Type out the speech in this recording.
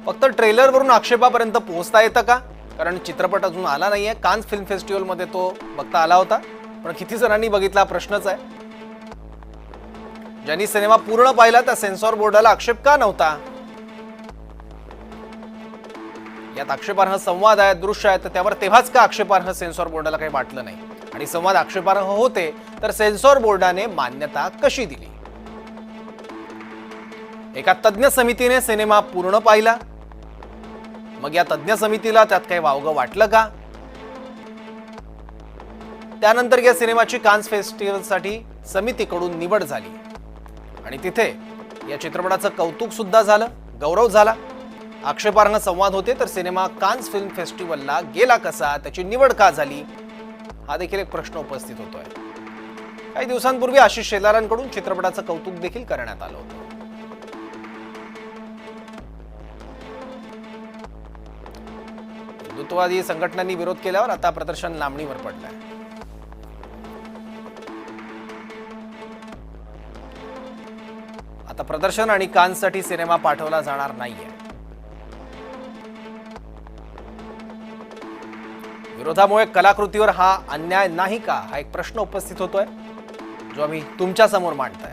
फक्त ट्रेलरवरून आक्षेपापर्यंत पोहोचता येतं का? कारण चित्रपट अजून आला नाहीये. कान्स फिल्म फेस्टिवलमध्ये तो बघता आला होता, पण किती जणांनी बघितला प्रश्नच आहे. ज्यांनी सिनेमा पूर्ण पाहिला त्या सेन्सॉर बोर्डाला आक्षेप का नव्हता? यात आक्षेपार्ह संवाद आहे, दृश्य आहे, तर त्यावर तेव्हाच का आक्षेपार्ह सेन्सॉर बोर्डाला काही वाटलं नाही? आणि संवाद आक्षेपार्ह होते तर सेन्सॉर बोर्डाने मान्यता कशी दिली? एका तज्ञ समितीने सिनेमा पूर्ण पाहिला, मग या तज्ञ समितीला त्यात काही वावगं वाटलं का? त्यानंतर या सिनेमाची कान्स फेस्टिवलसाठी समितीकडून निवड झाली आणि तिथे या चित्रपटाचं कौतुक सुद्धा झालं, गौरव झाला. आक्षेपार्ह संवाद होते तर सिनेमा कान्स फिल्म फेस्टिवलला गेला कसा, त्याची निवड का झाली, हा देखील एक प्रश्न उपस्थित होतोय. काही दिवसांपूर्वी आशिष शेलारांकडून चित्रपटाचं कौतुक देखील करण्यात आलं होतं. हिंदुत्ववादी संघटनांनी विरोध केल्यावर आता प्रदर्शन लांबणीवर पडलंय. आता प्रदर्शन आणि कान्ससाठी सिनेमा पाठवला जाणार नाहीये. विरोधामुळे कलाकृतीवर हा अन्याय नाही का, हा एक प्रश्न उपस्थित होतोय, जो आम्ही तुमच्या समोर मांडतोय.